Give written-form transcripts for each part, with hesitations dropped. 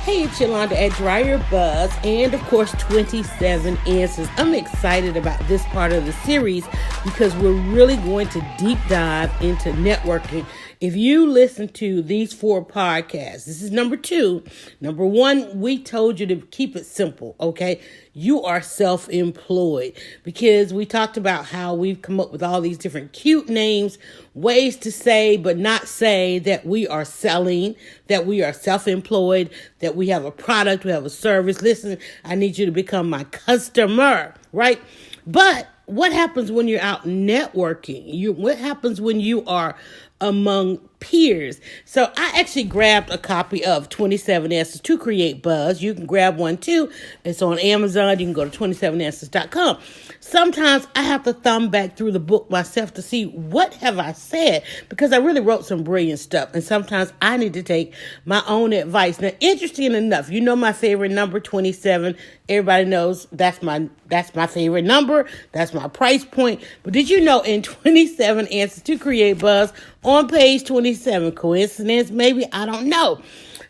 Hey, it's Yolanda at Dryer Buzz and, of course, 27 Answers. I'm excited about this part of the series because we're really going to deep dive into networking. If you listen to these 4 podcasts, this is number 2. Number 1, we told you to keep it simple, okay? You are self-employed because we talked about how we've come up with all these different cute names, ways to say but not say that we are selling, that we are self-employed, that we have a product, we have a service. Listen, I need you to become my customer, right? But what happens when you're out networking? What happens when you are among peers? So I actually grabbed a copy of 27 Answers to Create Buzz. You can grab one too. It's on Amazon. You can go to 27answers.com. Sometimes I have to thumb back through the book myself to see what have I said, because I really wrote some brilliant stuff. And sometimes I need to take my own advice. Now, interesting enough, you know my favorite number, 27. Everybody knows that's my favorite number. That's my price point. But did you know in 27 Answers to Create Buzz on page 27, coincidence? Maybe, I don't know.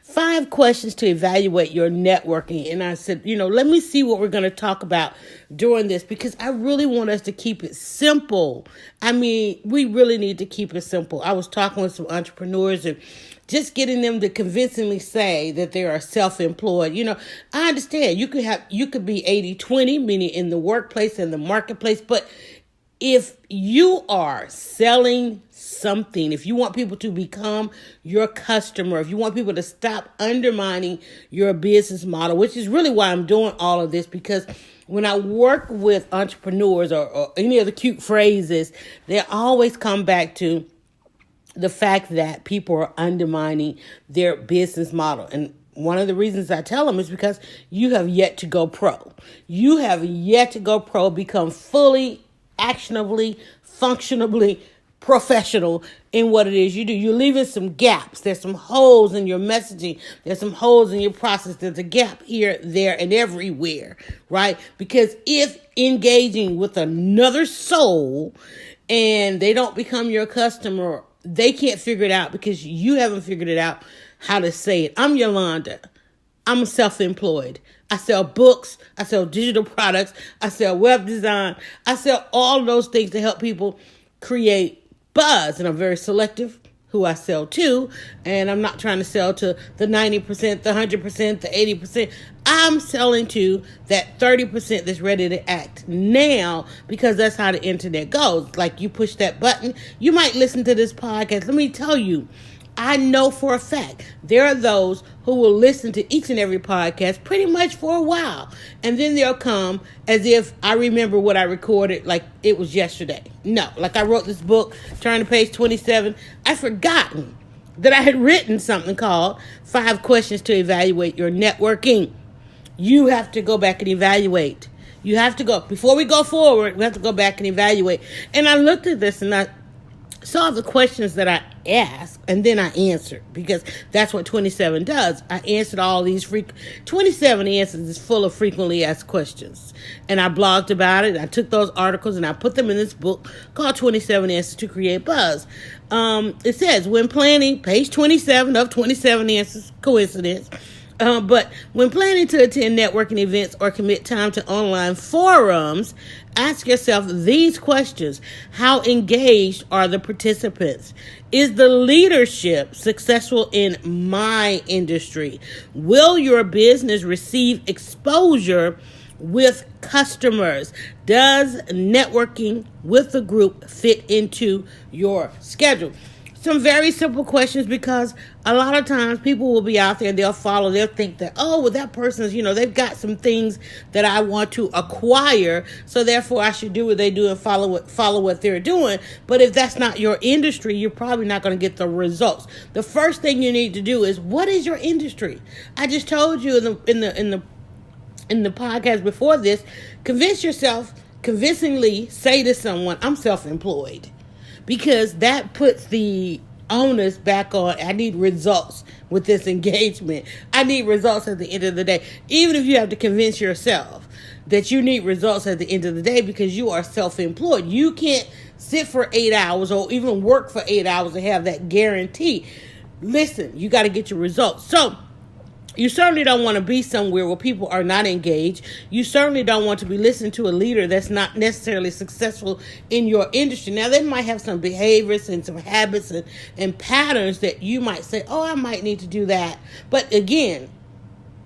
5 questions to evaluate your networking. And I said, let me see what we're going to talk about during this, because I really want us to keep it simple. I mean, we really need to keep it simple. I was talking with some entrepreneurs and just getting them to convincingly say that they are self-employed. I understand you could be 80-20, meaning in the workplace and the marketplace, but if you are selling something, if you want people to become your customer, if you want people to stop undermining your business model, which is really why I'm doing all of this, because when I work with entrepreneurs or any of the cute phrases, they always come back to the fact that people are undermining their business model. And one of the reasons I tell them is because you have yet to go pro. You have yet to go pro, become fully, actionably, functionably professional in what it is you do. You're leaving some gaps. There's some holes in your messaging. There's some holes in your process. There's a gap here, there, and everywhere, right? Because if engaging with another soul and they don't become your customer, they can't figure it out because you haven't figured it out how to say it. I'm Yolanda. I'm self-employed. I sell books. I sell digital products. I sell web design. I sell all those things to help people create buzz. And I'm very selective who I sell to. And I'm not trying to sell to the 90%, the 100%, the 80%. I'm selling to that 30% that's ready to act now, because that's how the internet goes. Like, you push that button. You might listen to this podcast. Let me tell you, I know for a fact there are those who will listen to each and every podcast pretty much for a while. And then they'll come as if I remember what I recorded like it was yesterday. No, like I wrote this book, turn to page 27. I've forgotten that I had written something called 5 Questions to Evaluate Your Networking. You have to go back and evaluate. You have to go, before we go forward, we have to go back and evaluate. And I looked at this and I saw the questions that I asked, and then I answered, because that's what 27 does. I answered all these 27 Answers is full of frequently asked questions. And I blogged about it. I took those articles and I put them in this book called 27 Answers to Create Buzz. It says, when planning, page 27 of 27 Answers, coincidence. But when planning to attend networking events or commit time to online forums, ask yourself these questions. How engaged are the participants? Is the leadership successful in my industry? Will your business receive exposure with customers? Does networking with the group fit into your schedule? Some very simple questions, because a lot of times people will be out there and they'll think that, that person's, they've got some things that I want to acquire, so therefore I should do what they do and follow what they're doing. But if that's not your industry, you're probably not going to get the results. The first thing you need to do is, what is your industry? I just told you in the podcast before this, convince yourself, convincingly say to someone, I'm self-employed. Because that puts the onus back on, I need results with this engagement. I need results at the end of the day. Even if you have to convince yourself that you need results at the end of the day, because you are self-employed. You can't sit for 8 hours or even work for 8 hours and have that guarantee. Listen, you got to get your results. So You certainly don't want to be somewhere where people are not engaged. You certainly don't want to be listening to a leader that's not necessarily successful in your industry. Now, they might have some behaviors and some habits and patterns that you might say, oh, I might need to do that. But again,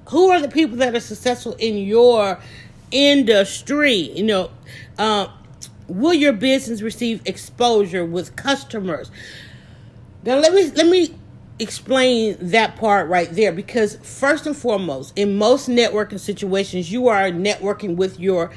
who are the people that are successful in your industry? Will your business receive exposure with customers? Now, let me explain that part right there, because first and foremost, in most networking situations, you are networking with your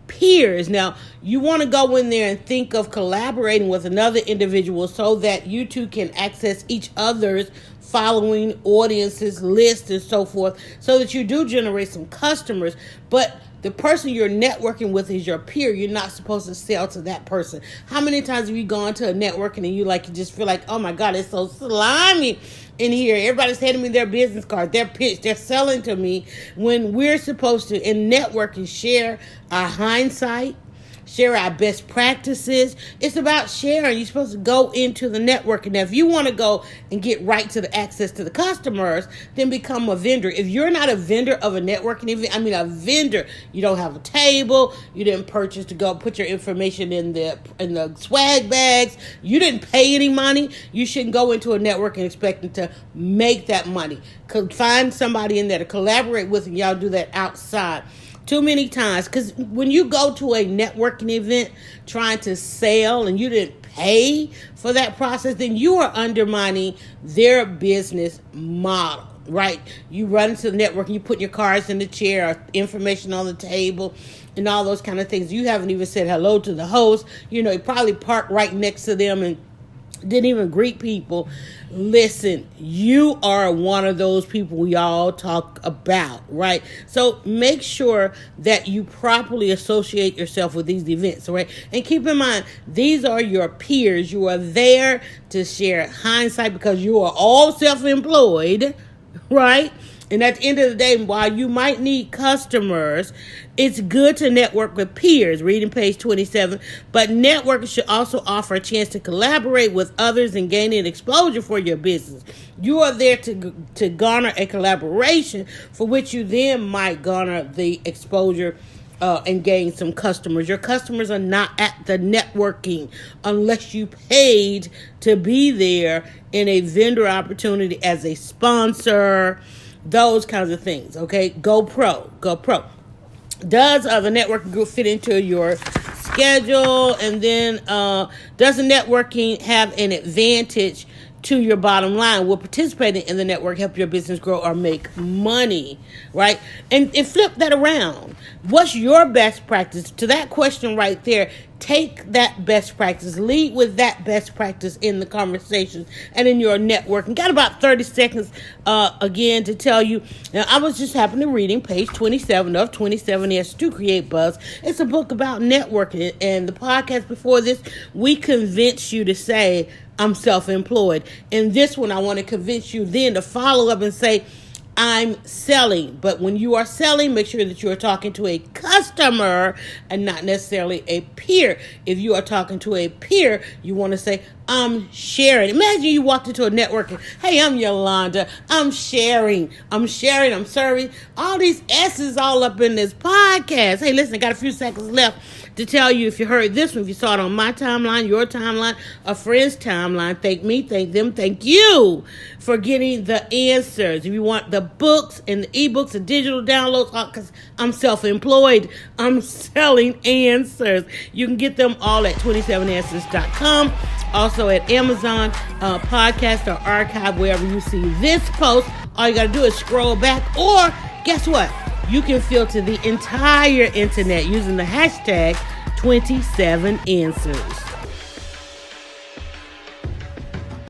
peers. Now, you want to go in there and think of collaborating with another individual so that you two can access each other's following, audiences, lists, and so forth, so that you do generate some customers. But the person you're networking with is your peer. You're not supposed to sell to that person. How many times have you gone to a networking and you just feel like, oh my God, it's so slimy in here. Everybody's handing me their business card, their pitch, they're selling to me, when we're supposed to, in networking, share our hindsight, share our best practices. It's about sharing. You're supposed to go into the networking. Now, if you want to go and get right to the access to the customers, then become a vendor. If you're not a vendor of a networking event, a vendor, you don't have a table, you didn't purchase to go put your information in the swag bags, you didn't pay any money, you shouldn't go into a networking expecting to make that money. Find somebody in there to collaborate with, and y'all do that outside. Too many times, because when you go to a networking event trying to sell and you didn't pay for that process, then you are undermining their business model, right? You run into the network and you put your cards in the chair, or information on the table, and all those kind of things. You haven't even said hello to the host. You probably parked right next to them and didn't even greet people. Listen, you are one of those people we all talk about, right? So make sure that you properly associate yourself with these events, right? And keep in mind, these are your peers. You are there to share hindsight because you are all self-employed, right? And at the end of the day, while you might need customers, it's good to network with peers, reading page 27. But networking should also offer a chance to collaborate with others and gaining exposure for your business. You are there to garner a collaboration for which you then might garner the exposure and gain some customers. Your customers are not at the networking unless you paid to be there in a vendor opportunity as a sponsor, those kinds of things, okay? Go pro. Does the networking group fit into your schedule? And then does the networking have an advantage to your bottom line? Will participating in the network help your business grow or make money, right? And flip that around. What's your best practice? To that question right there, take that best practice. Lead with that best practice in the conversations and in your networking. Got about 30 seconds again to tell you. Now, I was just happening to reading page 27 of 27 Years to Create Buzz. It's a book about networking. And the podcast before this, we convinced you to say, I'm self-employed. In this one, I want to convince you then to follow up and say, I'm selling. But when you are selling, make sure that you are talking to a customer and not necessarily a peer. If you are talking to a peer, you want to say, I'm sharing. Imagine you walked into a network and, hey, I'm Yolanda. I'm sharing. I'm serving. All these S's all up in this podcast. Hey, listen, I got a few seconds left to tell you, if you heard this one, if you saw it on my timeline, your timeline, a friend's timeline, thank me, thank them, thank you for getting the answers. If you want the books and the ebooks, the digital downloads, because I'm self-employed, I'm selling answers. You can get them all at 27answers.com. Also at Amazon, podcast or archive, wherever you see this post. All you got to do is scroll back, or guess what? You can filter the entire internet using the hashtag 27answers.